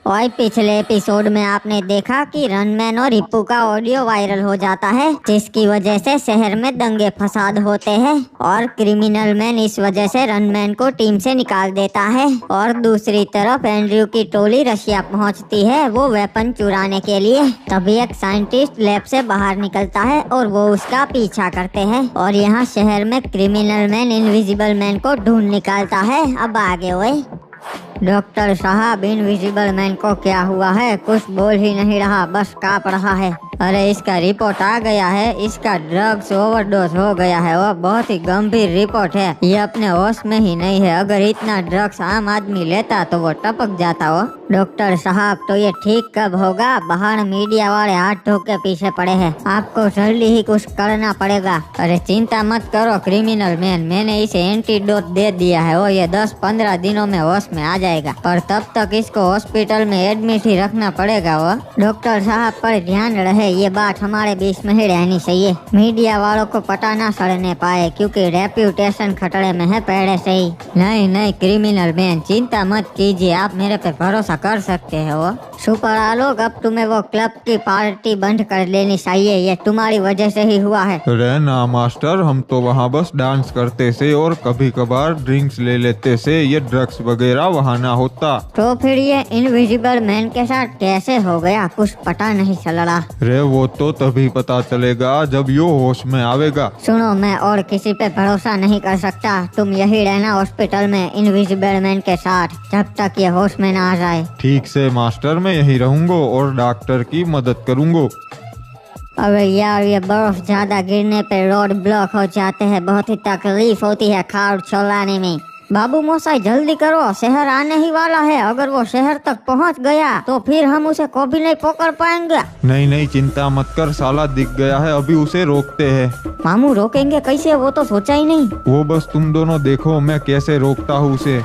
और पिछले एपिसोड में आपने देखा कि रनमैन और रिप्पू का ऑडियो वायरल हो जाता है, जिसकी वजह से शहर में दंगे फसाद होते हैं और क्रिमिनल मैन इस वजह से रनमैन को टीम से निकाल देता है। और दूसरी तरफ एंड्रयू की टोली रशिया पहुंचती है वो वेपन चुराने के लिए। तभी एक साइंटिस्ट लैब से बाहर निकलता है और वो उसका पीछा करते हैं और यहाँ शहर में क्रिमिनल मैन इनविजिबल मैन को ढूंढ निकालता है। अब आगे हुए डॉक्टर साहब, इनविजिबल मैन को क्या हुआ है? कुछ बोल ही नहीं रहा, बस कांप रहा है। अरे इसका रिपोर्ट आ गया है, इसका ड्रग्स ओवरडोज हो गया है। वो बहुत ही गंभीर रिपोर्ट है, ये अपने होश में ही नहीं है। अगर इतना ड्रग्स आम आदमी लेता तो वो टपक जाता हो। डॉक्टर साहब, तो ये ठीक कब होगा? बाहर मीडिया वाले हाथ धो के पीछे पड़े हैं, आपको जल्दी ही कुछ करना पड़ेगा। अरे चिंता मत करो क्रिमिनल मैन, मैंने इसे एंटीडोट दे दिया है, वो ये 10-15 दिनों में होश में आ जाएगा, पर तब तक इसको हॉस्पिटल में एडमिट ही रखना पड़ेगा। वो डॉक्टर साहब पर ध्यान रहे, ये बात हमारे बीच में ही रहनी चाहिए, मीडिया वालों को पता ना सड़ने पाए, क्योंकि रेप्यूटेशन खतरे में है पहले से ही। नहीं क्रिमिनल मैन, चिंता मत कीजिए, आप मेरे पे भरोसा कर सकते हैं। वो सुपर आलोक, अब तुम्हें वो क्लब की पार्टी बंद कर लेनी चाहिए, ये तुम्हारी वजह से ही हुआ है। रहना मास्टर, हम तो वहाँ बस डांस करते से और कभी कभार ड्रिंक्स ले लेते से, ये ड्रग्स वगैरह वहाँ ना होता। तो फिर ये इनविजिबल मैन के साथ कैसे हो गया? कुछ पता नहीं चल रहा। रे वो तो तभी पता चलेगा जब यो होश में आवेगा। सुनो, मैं और किसी पे भरोसा नहीं कर सकता, तुम यही रहना हॉस्पिटल में इनविजिबल मैन के साथ जब तक ये होश में ना आ जाए। ठीक से मास्टर, मैं यही रहूंगा और डॉक्टर की मदद करूंगा। अरे यार, ये बर्फ ज्यादा गिरने पे रोड ब्लॉक हो जाते हैं, बहुत ही तकलीफ होती है कार चलाने में। बाबू मोसाई जल्दी करो, शहर आने ही वाला है। अगर वो शहर तक पहुंच गया तो फिर हम उसे कभी नहीं पकड़ पाएंगे। नहीं चिंता मत कर, साला दिख गया है, अभी उसे रोकते हैं। मामू रोकेंगे कैसे? वो तो सोचा ही नहीं। वो बस तुम दोनों देखो मैं कैसे रोकता हूँ उसे।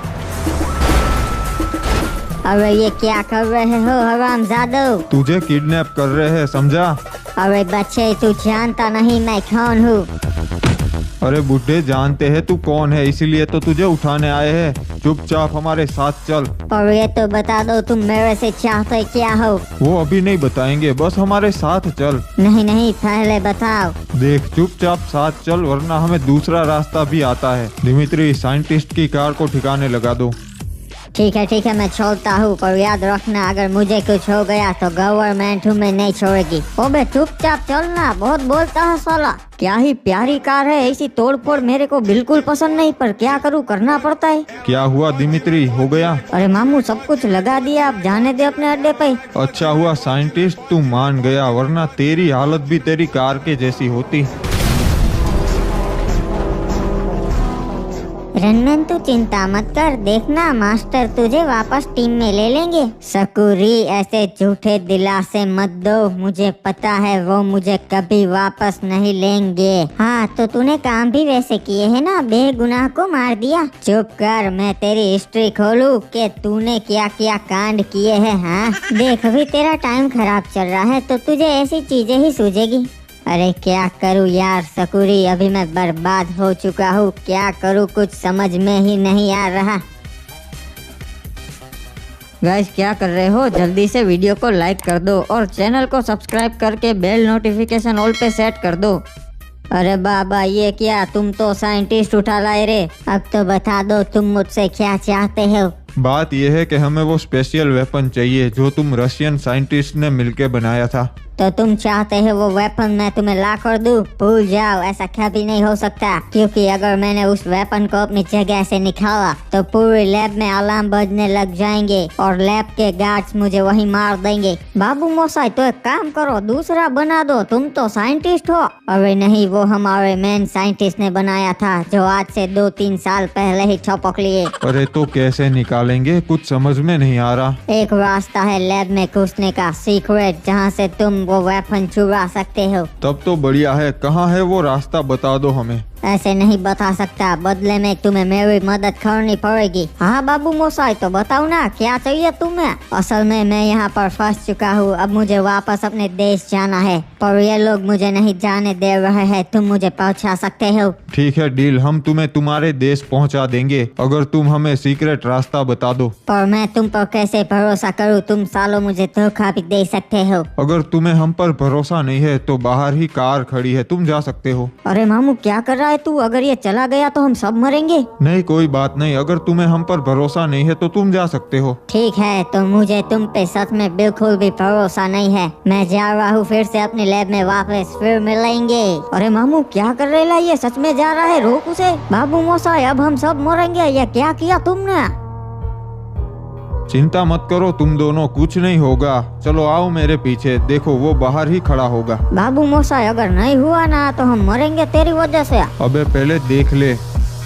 अरे ये क्या कर रहे हो हरामजादो? तुझे किडनैप कर रहे हैं, समझा? अरे बच्चे, तू जानता नहीं मैं कौन हूँ। अरे बुढ़े, जानते हैं तू कौन है, इसीलिए तो तुझे उठाने आए हैं। चुपचाप हमारे साथ चल। और ये तो बता दो, तुम मेरे से चाहते क्या हो? वो अभी नहीं बताएंगे, बस हमारे साथ चल। नहीं, पहले बताओ। देख, चुपचाप साथ चल, वरना हमें दूसरा रास्ता भी आता है। दिमित्री, साइंटिस्ट की कार को ठिकाने लगा दो। ठीक है, मैं छोड़ता हूँ, पर याद रखना अगर मुझे कुछ हो गया तो गवर्नमेंट तुम्हें नहीं छोड़ेगी। ओबे चुपचाप चलना, बहुत बोलता है साला। क्या ही प्यारी कार है, ऐसी तोड़फोड़ मेरे को बिल्कुल पसंद नहीं, पर क्या करूँ, करना पड़ता है। क्या हुआ दिमित्री, हो गया? अरे मामू, सब कुछ लगा दिया, अब जाने दे अपने अड्डे पे। अच्छा हुआ साइंटिस्ट तू मान गया, वरना तेरी हालत भी तेरी कार के जैसी होती। रनमैन, तू चिंता मत कर, देखना मास्टर तुझे वापस टीम में ले लेंगे। सकूरी, ऐसे झूठे दिलासे मत दो, मुझे पता है वो मुझे कभी वापस नहीं लेंगे। हाँ, तो तूने काम भी वैसे किए है ना, बेगुनाह को मार दिया। चुप कर, मैं तेरी हिस्ट्री खोलूं कि तूने क्या क्या कांड किए हैं। हाँ देख, अभी तेरा टाइम खराब चल रहा है तो तुझे ऐसी चीजें ही सूझेगी। अरे क्या करूँ यार सकूरी, अभी मैं बर्बाद हो चुका हूँ, क्या करूँ कुछ समझ में ही नहीं आ रहा। गाइस, क्या कर रहे हो? जल्दी से वीडियो को लाइक कर दो और चैनल को सब्सक्राइब करके बेल नोटिफिकेशन ऑल पे सेट कर दो। अरे बाबा, ये क्या, तुम तो साइंटिस्ट उठा लाए रे। अब तो बता दो तुम मुझसे क्या चाहते हो। बात यह है कि हमें वो स्पेशल वेपन चाहिए जो तुम रशियन साइंटिस्ट ने मिलके बनाया था। तो तुम चाहते हो वो वेपन मैं तुम्हें ला कर दूं? भूल जाओ, ऐसा कभी नहीं हो सकता, क्योंकि अगर मैंने उस वेपन को अपनी जगह से निकाला तो पूरी लैब में अलार्म बजने लग जाएंगे और लैब के गार्ड्स मुझे वहीं मार देंगे। बाबू मोसाई, तो एक काम करो, दूसरा बना दो, तुम तो साइंटिस्ट हो। अरे नहीं, वो हमारे मेन साइंटिस्ट ने बनाया था, जो आज से 2-3 साल पहले ही छपक लिए। अरे तो कैसे निकालेंगे, कुछ समझ में नहीं आ रहा। एक रास्ता है लैब में घुसने का, सीक्रेट, जहाँ से तुम वो वेपन चुरा सकते हो। तब तो बढ़िया है, कहाँ है वो रास्ता, बता दो हमें। ऐसे नहीं बता सकता, बदले में तुम्हें मेरी मदद करनी पड़ेगी। हाँ बाबू मोसाई, तो बताओ ना क्या चाहिए तुम्हें। असल में मैं यहाँ पर फंस चुका हूँ, अब मुझे वापस अपने देश जाना है, पर ये लोग मुझे नहीं जाने दे रहे हैं। तुम मुझे पहुँचा सकते हो? ठीक है डील, हम तुम्हें तुम्हारे देश पहुंचा देंगे अगर तुम हमें सीक्रेट रास्ता बता दो। पर मैं तुम पर कैसे भरोसा करूँ? तुम सालों मुझे धोखा भी दे सकते हो। अगर तुम्हें हम पर भरोसा नहीं है तो बाहर ही कार खड़ी है, तुम जा सकते हो। अरे मामू क्या कर रहा है तू? अगर ये चला गया तो हम सब मरेंगे। नहीं कोई बात नहीं, अगर तुम्हें हम पर भरोसा नहीं है तो तुम जा सकते हो। ठीक है, तो मुझे तुम पे सच में बिल्कुल भी भरोसा नहीं है। मैं जा रहा हूँ फिर से अपने लैब में वापस, फिर मिलेंगे। अरे मामू क्या कर रहे ला? ये सच में जा रहा है, रोक उसे। बाबू मोसाई अब हम सब मरेंगे, ये क्या किया तुमने? चिंता मत करो तुम दोनों, कुछ नहीं होगा। चलो आओ मेरे पीछे, देखो वो बाहर ही खड़ा होगा। बाबू मोसाई अगर नहीं हुआ ना तो हम मरेंगे तेरी वजह से। अबे पहले देख ले।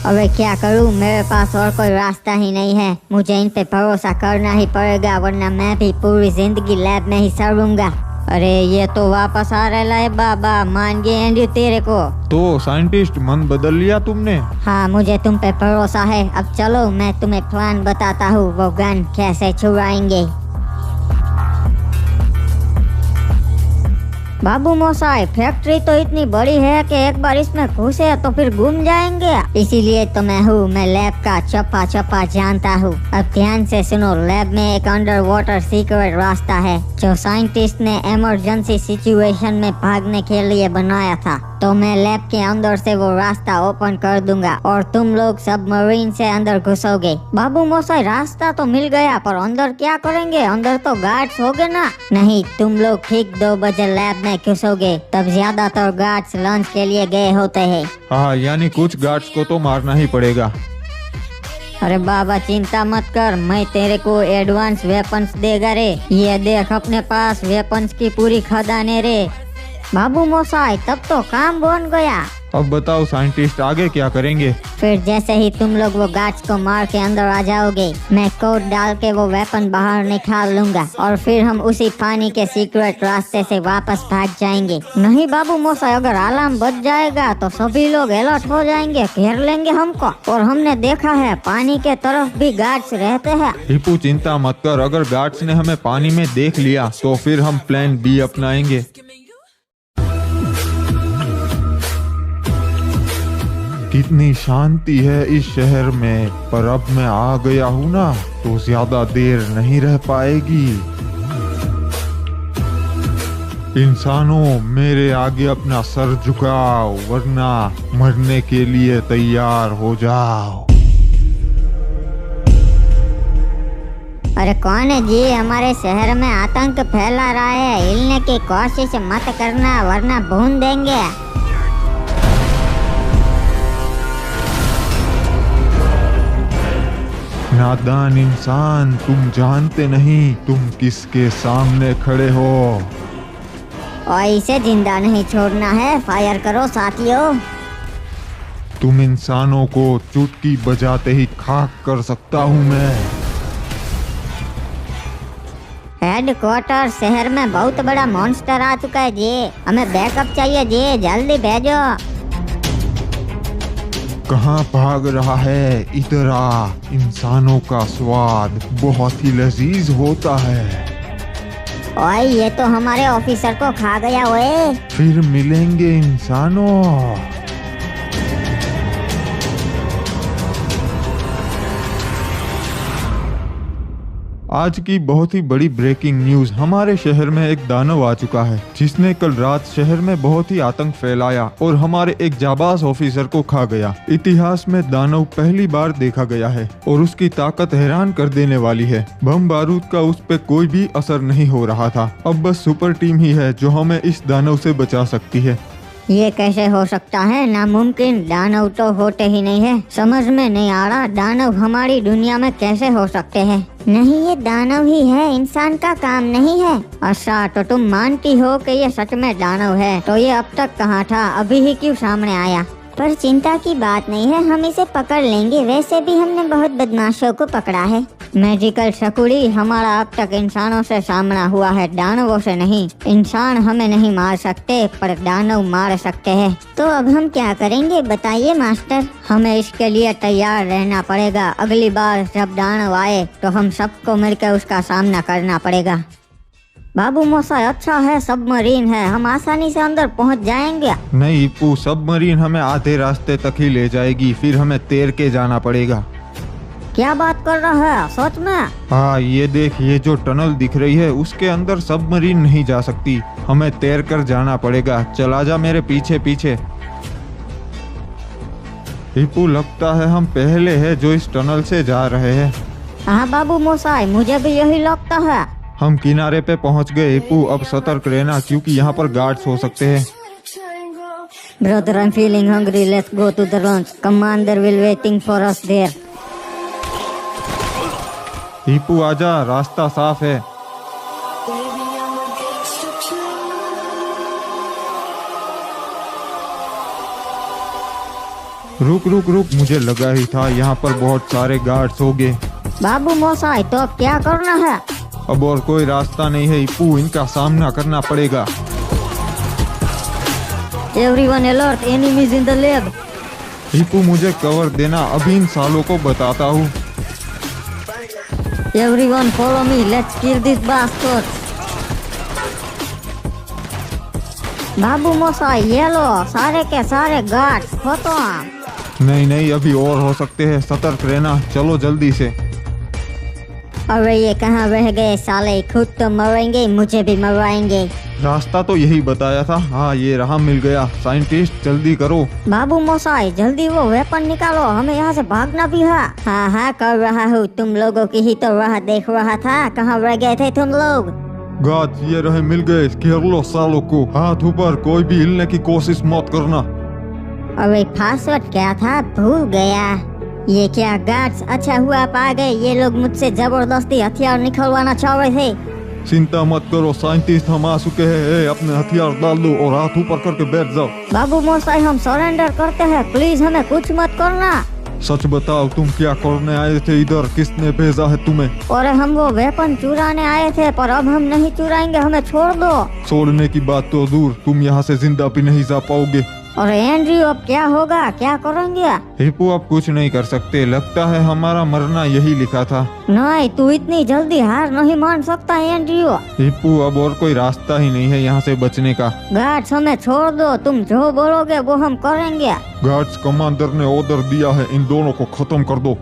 अबे क्या करूँ, मेरे पास और कोई रास्ता ही नहीं है। मुझे इन पे भरोसा करना ही पड़ेगा, वरना मैं भी पूरी जिंदगी लैब में ही सड़ूंगा। अरे ये तो वापस आ रहा है बाबा, मान गए एंड्रयू तेरे को। तो साइंटिस्ट मन बदल लिया तुमने? हाँ मुझे तुम पे भरोसा है। अब चलो मैं तुम्हें प्लान बताता हूँ, वो गन कैसे छुड़ाएंगे। बाबू मोसाई फैक्ट्री तो इतनी बड़ी है कि एक बार इसमें घुसे तो फिर घूम जाएंगे, इसीलिए तो मैं हूँ। मैं लैब का चप्पा चप्पा जानता हूँ। अब ध्यान से सुनो, लैब में एक अंडर वाटर सीक्रेट रास्ता है जो साइंटिस्ट ने इमरजेंसी सिचुएशन में भागने के लिए बनाया था। तो मैं लैब के अंदर से वो रास्ता ओपन कर दूंगा और तुम लोग सबमरीन से अंदर घुसोगे। बाबू मोसाई रास्ता तो मिल गया, पर अंदर क्या करेंगे? अंदर तो गार्ड्स होगे ना। नहीं, तुम लोग ठीक 2 बजे लैब में घुसोगे, तब ज्यादातर गार्ड्स लंच के लिए गए होते हैं। हाँ, यानी कुछ गार्ड्स को तो मारना ही पड़ेगा। अरे बाबा चिंता मत कर, मैं तेरे को एडवांस वेपन्स देगा रे। ये देख अपने पास वेपन्स की पूरी खदाने रे। बाबू मोसाई तब तो काम बन गया। अब बताओ साइंटिस्ट आगे क्या करेंगे? फिर जैसे ही तुम लोग वो गार्ड्स को मार के अंदर आ जाओगे, मैं कोड डाल के वो वेपन बाहर निकाल लूंगा और फिर हम उसी पानी के सीक्रेट रास्ते से वापस भाग जाएंगे। नहीं बाबू मोसाई, अगर अलार्म बज जाएगा तो सभी लोग अलर्ट हो जाएंगे, घेर लेंगे हमको। और हमने देखा है पानी के तरफ भी गार्ड्स रहते हैं। रिपू चिंता मत कर, अगर गार्ड्स ने हमें पानी में देख लिया तो फिर हम प्लान बी अपनाएंगे। कितनी शांति है इस शहर में, पर अब मैं आ गया हूँ ना तो ज्यादा देर नहीं रह पाएगी। इंसानों मेरे आगे अपना सर झुकाओ, वरना मरने के लिए तैयार हो जाओ। अरे कौन है जी? हमारे शहर में आतंक फैला रहा है, हिलने की कोशिश मत करना वरना भून देंगे। नादान इंसान, तुम जानते नहीं तुम किसके सामने खड़े हो। और इसे जिंदा नहीं छोड़ना है, फायर करो साथियों। तुम इंसानों को चुटकी बजाते ही खाक कर सकता हूँ मैं। हेडक्वार्टर शहर में बहुत बड़ा मॉन्स्टर आ चुका है जी, हमें बैकअप चाहिए जी, जल्दी भेजो। कहाँ भाग रहा है? इधर आ, इंसानों का स्वाद बहुत ही लजीज होता है। ओए ये तो हमारे ऑफिसर को खा गया। ओए फिर मिलेंगे इंसानों। आज की बहुत ही बड़ी ब्रेकिंग न्यूज, हमारे शहर में एक दानव आ चुका है जिसने कल रात शहर में बहुत ही आतंक फैलाया और हमारे एक जाबाज ऑफिसर को खा गया। इतिहास में दानव पहली बार देखा गया है और उसकी ताकत हैरान कर देने वाली है। बम बारूद का उस पे कोई भी असर नहीं हो रहा था। अब बस सुपर टीम ही है जो हमें इस दानव से बचा सकती है। ये कैसे हो सकता है? नामुमकिन, दानव तो होते ही नहीं है। समझ में नहीं आ रहा, दानव हमारी दुनिया में कैसे हो सकते हैं? नहीं ये दानव ही है, इंसान का काम नहीं है। अच्छा तो तुम मानती हो कि ये सच में दानव है, तो ये अब तक कहाँ था? अभी ही क्यों सामने आया? पर चिंता की बात नहीं है, हम इसे पकड़ लेंगे। वैसे भी हमने बहुत बदमाशों को पकड़ा है। मैजिकल शकुड़ी, हमारा अब तक इंसानों से सामना हुआ है, दानवों से नहीं। इंसान हमें नहीं मार सकते पर दानव मार सकते हैं। तो अब हम क्या करेंगे बताइए मास्टर? हमें इसके लिए तैयार रहना पड़ेगा। अगली बार जब दानव आए तो हम सबको मिलकर उसका सामना करना पड़ेगा। बाबू मोसाई, अच्छा है सबमरीन है, हम आसानी से अंदर पहुंच जाएंगे। नहीं हिप्पू, सबमरीन हमें आधे रास्ते तक ही ले जाएगी, फिर हमें तैर के जाना पड़ेगा। क्या बात कर रहा है, सच में? हाँ ये देख, ये जो टनल दिख रही है उसके अंदर सबमरीन नहीं जा सकती, हमें तैर कर जाना पड़ेगा। चला जा मेरे पीछे पीछे। हिप्पू, लगता है हम पहले हैं जो इस टनल से जा रहे हैं। हाँ बाबू मोसाई, मुझे भी यही लगता है। हम किनारे पे पहुंच गए हिप्पू, अब सतर्क रहना क्योंकि यहाँ पर गार्ड्स हो सकते हैं। Brother, I'm feeling hungry. Let's go to the lunch. Commander will waiting for us there. हिप्पू आजा, रास्ता साफ है। रुक रुक रुक, मुझे लगा ही था यहाँ पर बहुत सारे गार्ड्स होंगे। बाबू मोसाई, तो अब क्या करना है? अब और कोई रास्ता नहीं है हिप्पू, इनका सामना करना पड़ेगा। Everyone alert, enemies in the lab. हिप्पू मुझे कवर देना, अभी इन सालों को बताता हूँ। Everyone follow me. Let's kill this bastard. बाबू मोसाई, ये लो सारे के सारे गार्ड्स खत्म। नहीं नहीं, अभी और हो सकते हैं, सतर्क रहना। चलो जल्दी से। अरे ये कहाँ रह गए साले, खुद तो मरेंगे, मुझे भी मरवाएंगे। रास्ता तो यही बताया था। हाँ ये रहा, मिल गया। साइंटिस्ट जल्दी करो। बाबू मोसाई, जल्दी वो वेपन निकालो, हमें यहाँ से भागना भी है। हाँ हाँ कर रहा हूँ, तुम लोगों की ही तो राह देख रहा था। कहाँ रह गए थे तुम लोग? गार्ड्स ये रहे, मिल गए। घेर लो सालों को, हाथ ऊपर, कोई भी हिलने की कोशिश मत करना। अरे पासवर्ड क्या था, भूल गया। ये क्या गार्ड्स, अच्छा हुआ आप आ गए। ये लोग मुझसे जबरदस्ती हथियार निकलवाना चाह रहे थे। चिंता मत करो साइंटिस्ट, हम आ चुके हैं। अपने हथियार डाल दो और हाथ ऊपर करके बैठ जाओ। बाबू मोसाई, हम सरेंडर करते हैं, प्लीज हमें कुछ मत करना। सच बताओ, तुम क्या करने आए थे इधर? किसने भेजा है तुम्हें? और हम वो वेपन चुराने आए थे, पर अब हम नहीं चुराएंगे, हमें छोड़ दो। छोड़ने की बात तो दूर, तुम यहाँ से जिंदा भी नहीं जा पाओगे। और एंड्रयू, अब क्या होगा, क्या करेंगे? हिप्पू अब कुछ नहीं कर सकते, लगता है हमारा मरना यही लिखा था। नहीं, तू इतनी जल्दी हार नहीं मान सकता एंड्रयू। हिप्पू अब और कोई रास्ता ही नहीं है यहाँ से बचने का। गार्ड्स हमें छोड़ दो, तुम जो बोलोगे वो हम करेंगे। गार्ड्स, कमांडर ने ऑर्डर दिया है, इन दोनों को खत्म कर दो।